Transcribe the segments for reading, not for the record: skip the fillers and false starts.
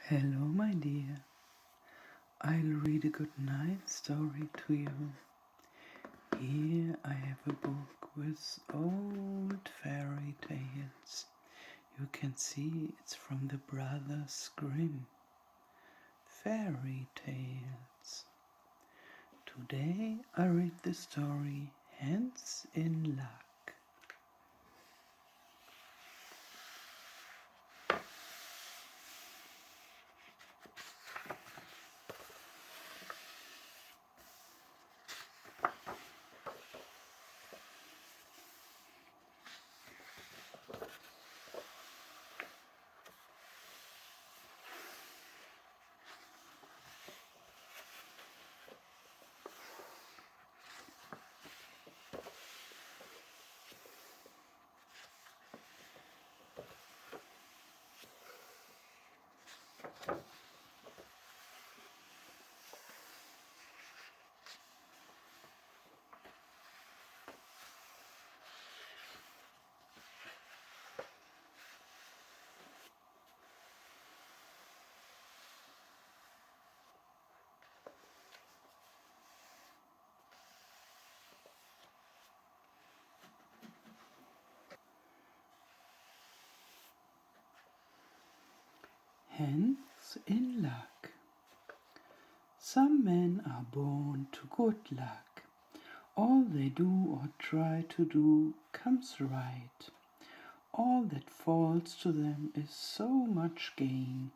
Hello, my dear. I'll read a good night story to you. Here I have a book with old fairy tales. You can see it's from the Brothers Grimm. Fairy tales. Today I read the story Hands in Luck. Hands in Luck. Some men are born to good luck. All they do or try to do comes right. All that falls to them is so much gain.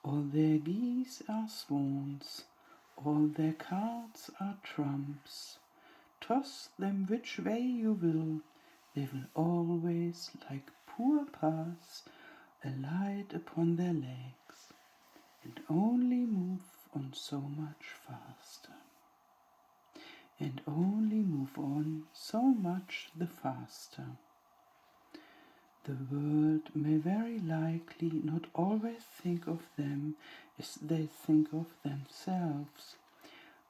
All their geese are swans, all their cards are trumps. Toss them which way you will, they will always, like poor paths, alight upon their legs, and only move on so much faster. And only move on so much the faster. The world may very likely not always think of them as they think of themselves,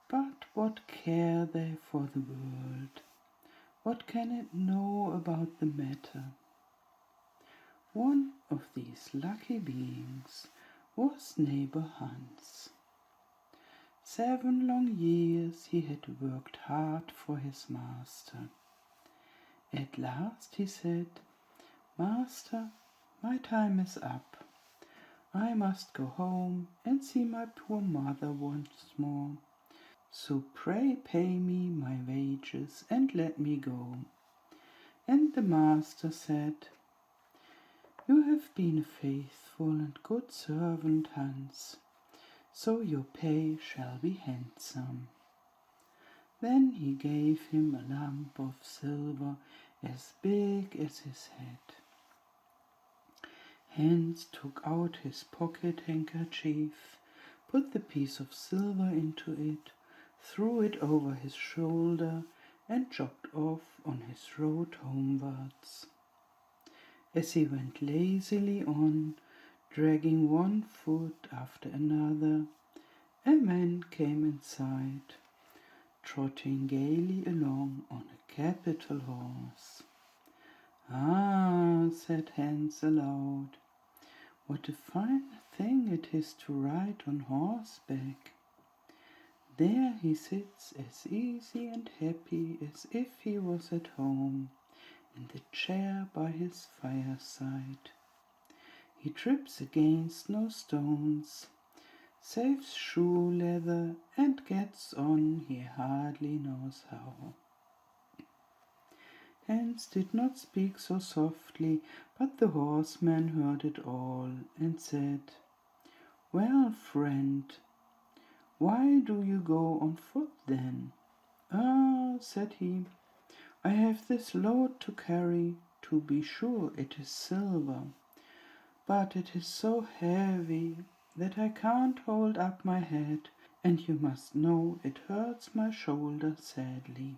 but what care they for the world? What can it know about the matter? One of these lucky beings was neighbor Hans. 7 long years he had worked hard for his master. At last he said, "Master, my time is up. I must go home and see my poor mother once more. So pray pay me my wages and let me go." And the master said, "You have been a faithful and good servant, Hans, so your pay shall be handsome." Then he gave him a lump of silver as big as his head. Hans took out his pocket handkerchief, put the piece of silver into it, threw it over his shoulder, and jogged off on his road homewards. As he went lazily on, dragging one foot after another, a man came in sight, trotting gaily along on a capital horse. "Ah," said Hans aloud, "what a fine thing it is to ride on horseback. There he sits as easy and happy as if he was at home, in the chair by his fireside. He trips against no stones, saves shoe leather, and gets on he hardly knows how." Hans did not speak so softly, but the horseman heard it all, and said, "Well, friend, why do you go on foot then?" "Ah," said he, "I have this load to carry. To be sure it is silver, but it is so heavy that I can't hold up my head, and you must know it hurts my shoulder sadly."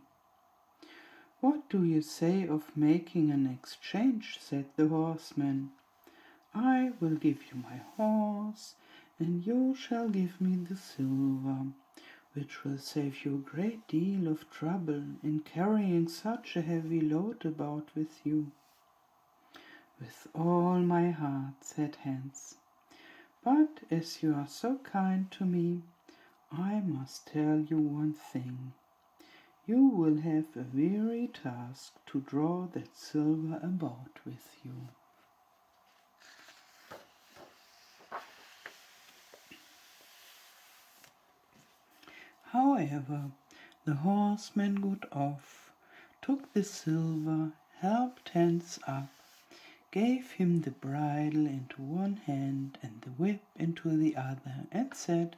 "What do you say of making an exchange?" said the horseman. "I will give you my horse, and you shall give me the silver, which will save you a great deal of trouble in carrying such a heavy load about with you." "With all my heart," said Hans, But as you are so kind to me, I must tell you one thing. You will have a weary task to draw that silver about with you. However, the horseman got off, took the silver, helped Hans up, gave him the bridle into one hand and the whip into the other, and said,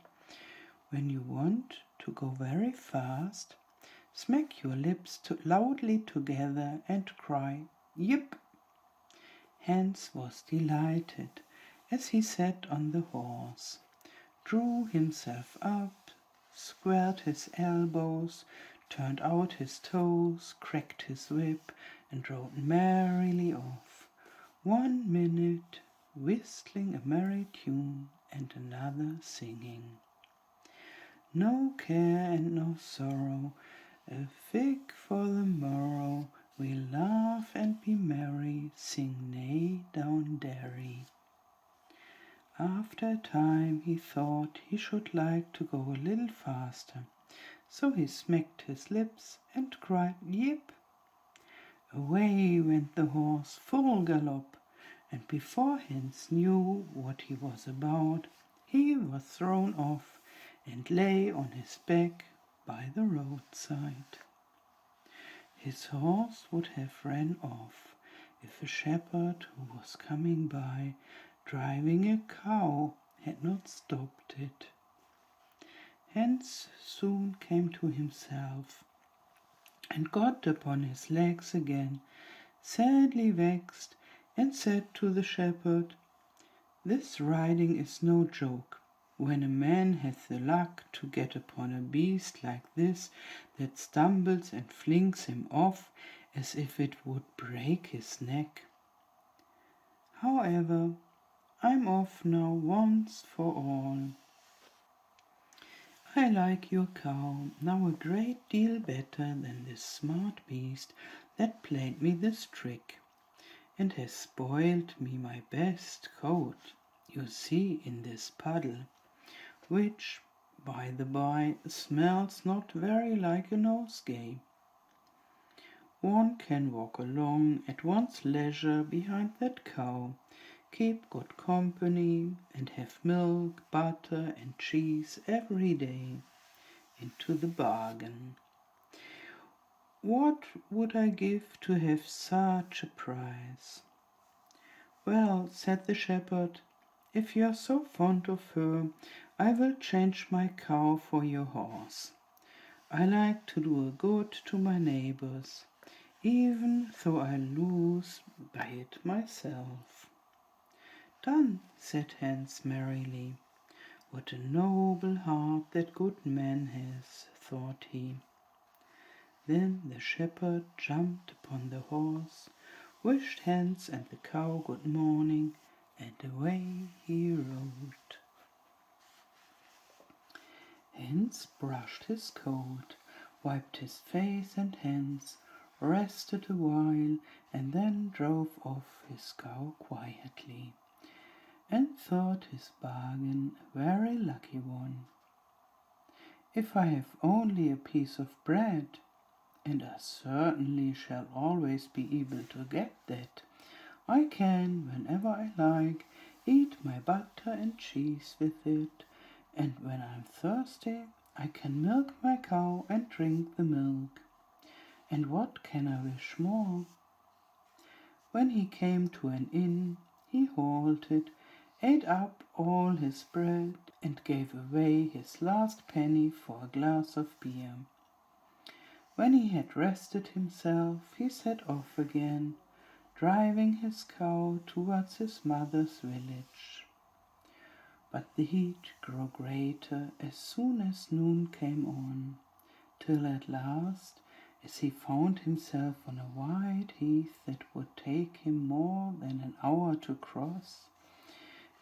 "When you want to go very fast, smack your lips loudly together and cry, 'Yip!'" Hans was delighted as he sat on the horse, drew himself up, squared his elbows, turned out his toes, cracked his whip, and rode merrily off, 1 minute whistling a merry tune and another singing. No care and no sorrow, a fig for the morrow, we'll laugh and be merry, sing neigh down Derry. After a time he thought he should like to go a little faster, so he smacked his lips and cried, "Yip!" Away went the horse full gallop, and before Hans knew what he was about, he was thrown off and lay on his back by the roadside. His horse would have ran off if a shepherd who was coming by, driving a cow, had not stopped it. Hans soon came to himself and got upon his legs again, sadly vexed, and said to the shepherd, "This riding is no joke. When a man has the luck to get upon a beast like this that stumbles and flings him off as if it would break his neck. However, I'm off now once for all. I like your cow now a great deal better than this smart beast that played me this trick, and has spoiled me my best coat, you see in this puddle, which, by the by, smells not very like a nosegay. One can walk along at one's leisure behind that cow, keep good company, and have milk, butter, and cheese every day, into the bargain. What would I give to have such a prize?" "Well," said the shepherd, "if you are so fond of her, I will change my cow for your horse. I like to do good to my neighbors, even though I lose by it myself." "Done," said Hans merrily. "What a noble heart that good man has," thought he. Then the shepherd jumped upon the horse, wished Hans and the cow good morning, and away he rode. Hans brushed his coat, wiped his face and hands, rested a while, and then drove off his cow quietly, and thought his bargain a very lucky one. "If I have only a piece of bread, and I certainly shall always be able to get that, I can, whenever I like, eat my butter and cheese with it, and when I'm thirsty, I can milk my cow and drink the milk. And what can I wish more?" When he came to an inn, he halted, ate up all his bread, and gave away his last penny for a glass of beer. When he had rested himself, he set off again, driving his cow towards his mother's village. But the heat grew greater as soon as noon came on, till at last, as he found himself on a wide heath that would take him more than an hour to cross,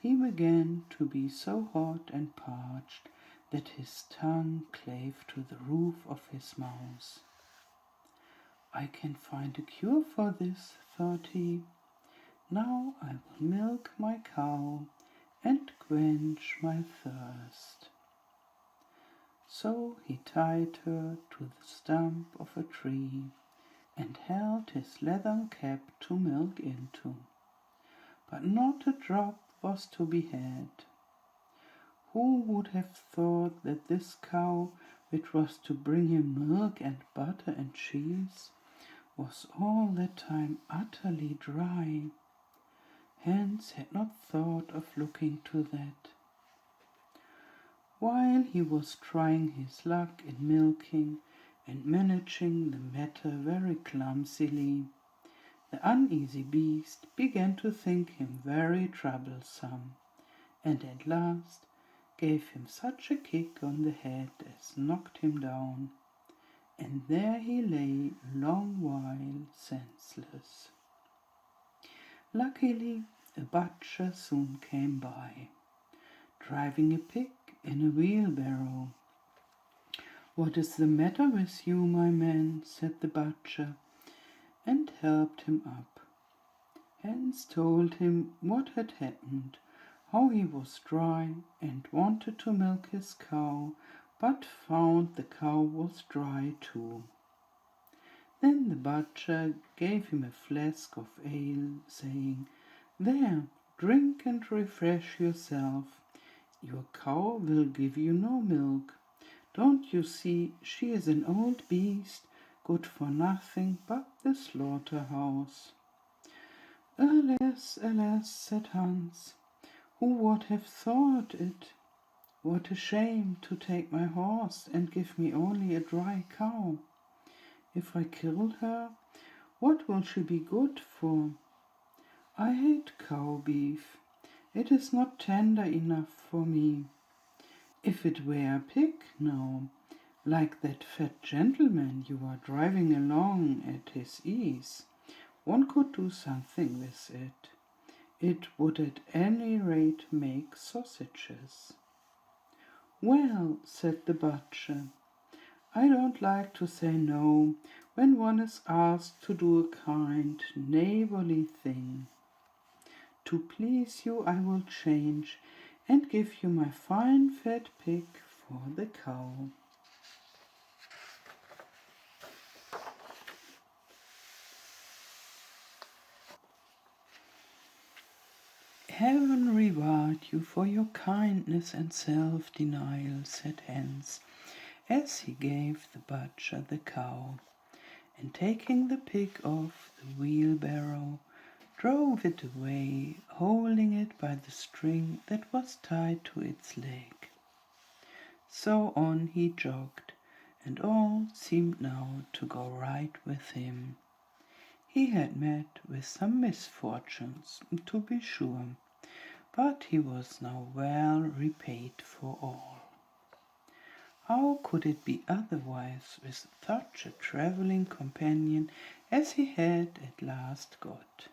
he began to be so hot and parched that his tongue clave to the roof of his mouth. "I can find a cure for this," thought he. "Now I will milk my cow, and quench my thirst." So he tied her to the stump of a tree and held his leathern cap to milk into. But not a drop was to be had. Who would have thought that this cow, which was to bring him milk and butter and cheese, was all that time utterly dry? Hans had not thought of looking to that. While he was trying his luck in milking and managing the matter very clumsily, the uneasy beast began to think him very troublesome, and at last gave him such a kick on the head as knocked him down, and there he lay a long while senseless. Luckily, a butcher soon came by, driving a pig in a wheelbarrow. "What is the matter with you, my man?" said the butcher, and helped him up. Hans told him what had happened, how he was dry and wanted to milk his cow, but found the cow was dry too. Then the butcher gave him a flask of ale, saying, "There, drink and refresh yourself. Your cow will give you no milk. Don't you see she is an old beast, good for nothing but the slaughterhouse?" "Alas, alas," said Hans, "who would have thought it? What a shame to take my horse and give me only a dry cow. If I kill her, what will she be good for? I hate cow beef. It is not tender enough for me. If it were a pig, now, like that fat gentleman you are driving along at his ease, one could do something with it. It would at any rate make sausages." "Well," said the butcher, "I don't like to say no when one is asked to do a kind, neighborly thing. To please you I will change and give you my fine fat pig for the cow." "Heaven reward you for your kindness and self-denial," said Hans, as he gave the butcher the cow, and taking the pig off the wheelbarrow, drove it away, holding it by the string that was tied to its leg. So on he jogged, and all seemed now to go right with him. He had met with some misfortunes, to be sure, but he was now well repaid for all. How could it be otherwise with such a travelling companion as he had at last got?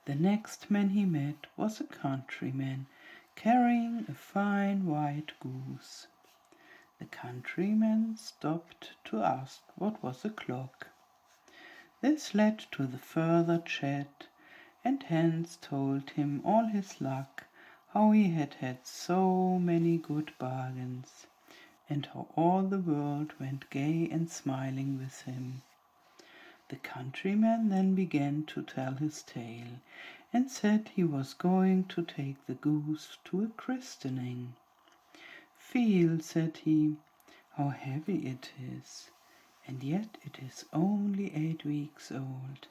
The next man he met was a countryman carrying a fine white goose. The countryman stopped to ask what was o'clock. This led to the further chat, and Hans told him all his luck, how he had had so many good bargains, and how all the world went gay and smiling with him. The countryman then began to tell his tale, and said he was going to take the goose to a christening. "Feel," said he, "how heavy it is, and yet it is only 8 weeks old.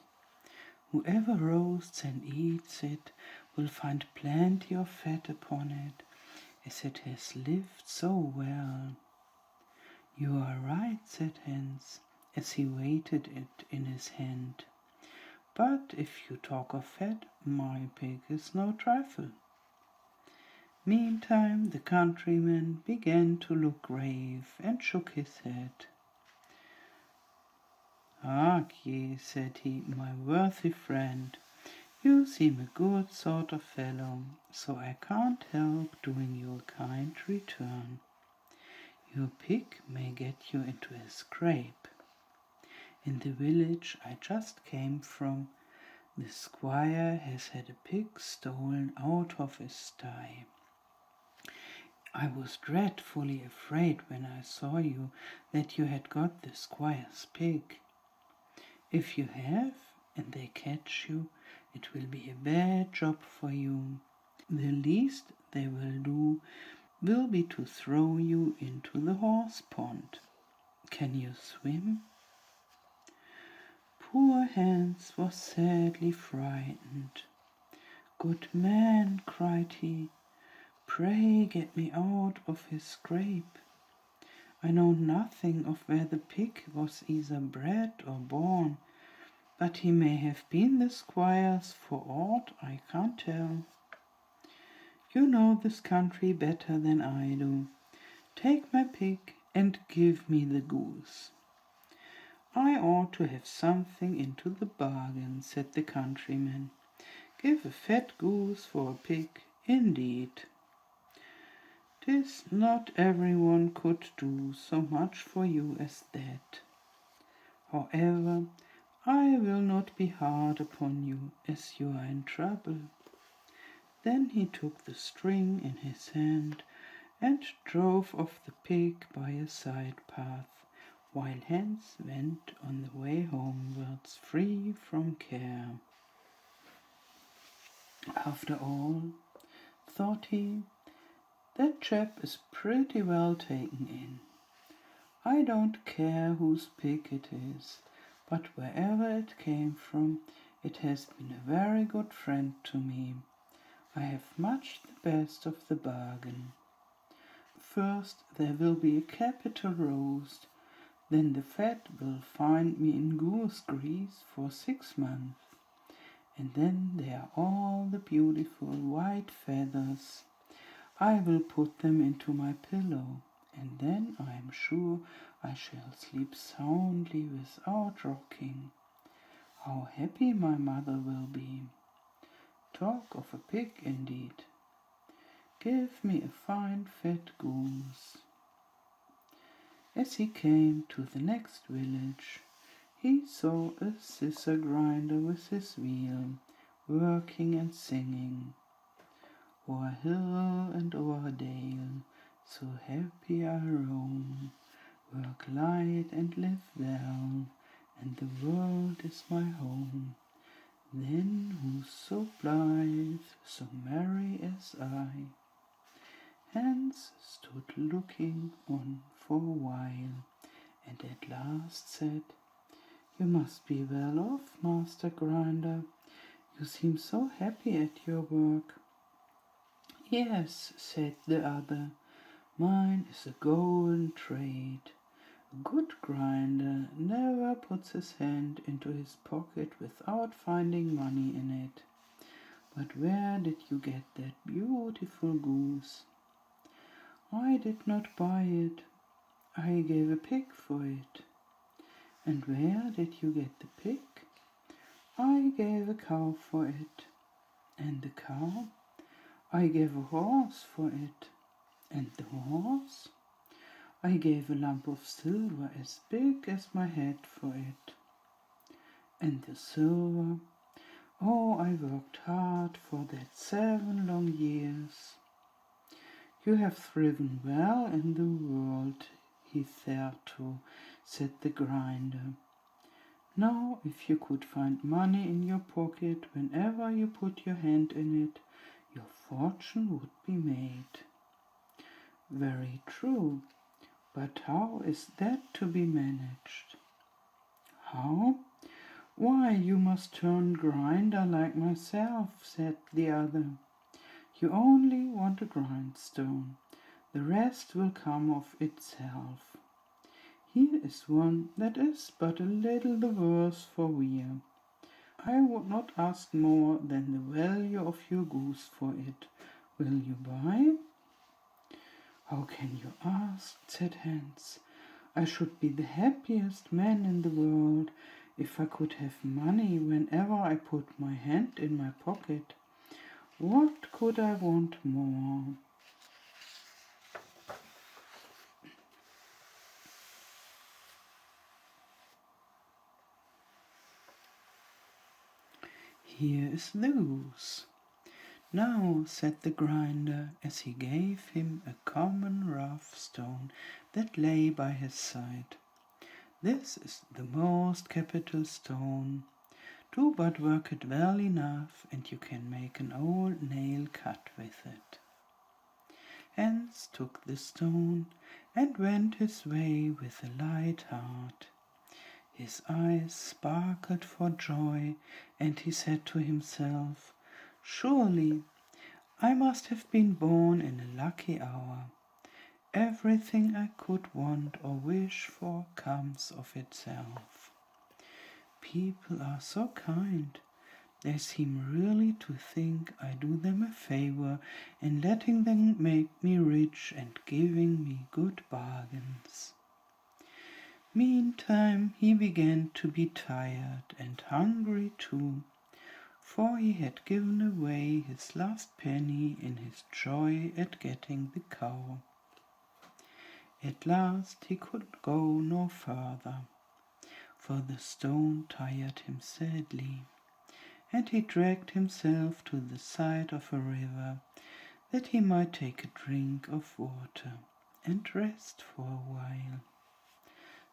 Whoever roasts and eats it will find plenty of fat upon it, as it has lived so well." "You are right," said Hans, as he weighted it in his hand. "But if you talk of fat, my pig is no trifle." Meantime the countryman began to look grave and shook his head. "Hark ye," said he, "my worthy friend, you seem a good sort of fellow, so I can't help doing you a kind return. Your pig may get you into a scrape. In the village I just came from, The squire has had a pig stolen out of his sty. I was dreadfully afraid when I saw you that you had got the squire's pig. If you have, and they catch you, it will be a bad job for you. The least they will do will be to throw you into the horse pond. Can you swim?" Poor Hans was sadly frightened. "Good man," cried he, "pray get me out of his scrape. I know nothing of where the pig was either bred or born, but he may have been the squire's for aught I can't tell. You know this country better than I do. Take my pig and give me the goose." "I ought to have something into the bargain," said the countryman. "Give a fat goose for a pig, indeed. 'Tis not everyone could do so much for you as that. However, I will not be hard upon you, as you are in trouble." Then he took the string in his hand and drove off the pig by a side path, while Hans went on the way homewards free from care. "After all," thought he, "that chap is pretty well taken in. I don't care whose pig it is, but wherever it came from, it has been a very good friend to me. I have much the best of the bargain. First there will be a capital roast, then the fat will find me in goose grease for 6 months, and then there are all the beautiful white feathers. I will put them into my pillow, and then I am sure I shall sleep soundly without rocking. How happy my mother will be! Talk of a pig, indeed! Give me a fine fat goose." As he came to the next village, he saw a scissor grinder with his wheel, working and singing. "O'er hill and o'er dale, so happy I roam, work light and live well, and the world is my home. Then who's so blithe, so merry as I?" Hans stood looking on for a while, and at last said, "You must be well off, Master Grinder. You seem so happy at your work." "Yes," said the other, "mine is a golden trade. A good grinder never puts his hand into his pocket without finding money in it. But where did you get that beautiful goose?" "I did not buy it. I gave a pig for it." "And where did you get the pig?" "I gave a cow for it." "And the cow?" "I gave a horse for it." "And the horse?" "I gave a lump of silver as big as my head for it." "And the silver?" "Oh, I worked hard for that 7 long years." "You have thriven well in the world hitherto," said the grinder. "Now, if you could find money in your pocket whenever you put your hand in it, your fortune would be made." "Very true, but how is that to be managed?" "How? Why, you must turn grinder like myself," said the other. "You only want a grindstone. The rest will come of itself. Here is one that is but a little the worse for wear. I would not ask more than the value of your goose for it. Will you buy?" "How can you ask?" said Hans. "I should be the happiest man in the world if I could have money whenever I put my hand in my pocket. What could I want more?" here is the goose." "Now," said the grinder, as he gave him a common rough stone that lay by his side, "this is the most capital stone. Do but work it well enough, and you can make an old nail cut with it." Hans took the stone and went his way with a light heart. His eyes sparkled for joy, and he said to himself, "Surely I must have been born in a lucky hour. Everything I could want or wish for comes of itself. People are so kind. They seem really to think I do them a favor in letting them make me rich and giving me good bargains." Meantime he began to be tired and hungry too, for he had given away his last penny in his joy at getting the cow. At last he could go no further, for the stone tired him sadly, and he dragged himself to the side of a river that he might take a drink of water and rest for a while.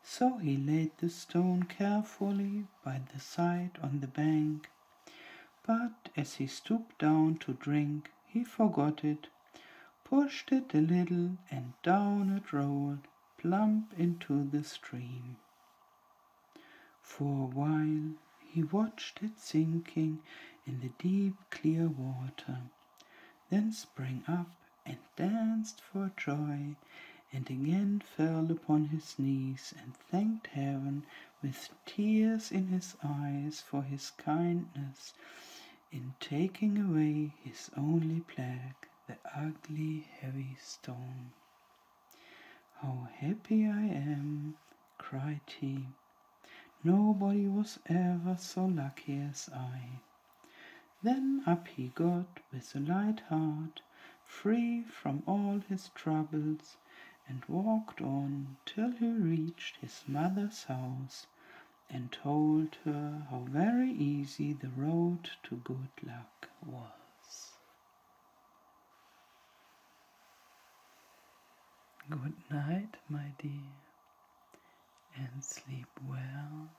So he laid the stone carefully by the side on the bank, but as he stooped down to drink, he forgot it, pushed it a little, and down it rolled, plump into the stream. For a while he watched it sinking in the deep clear water, then sprang up and danced for joy, and again fell upon his knees and thanked heaven with tears in his eyes for his kindness in taking away his only plague, the ugly heavy stone. "How happy I am," cried he. "Nobody was ever so lucky as I." Then up he got with a light heart, free from all his troubles, and walked on till he reached his mother's house, and told her how very easy the road to good luck was. Good night, my dear, and sleep well.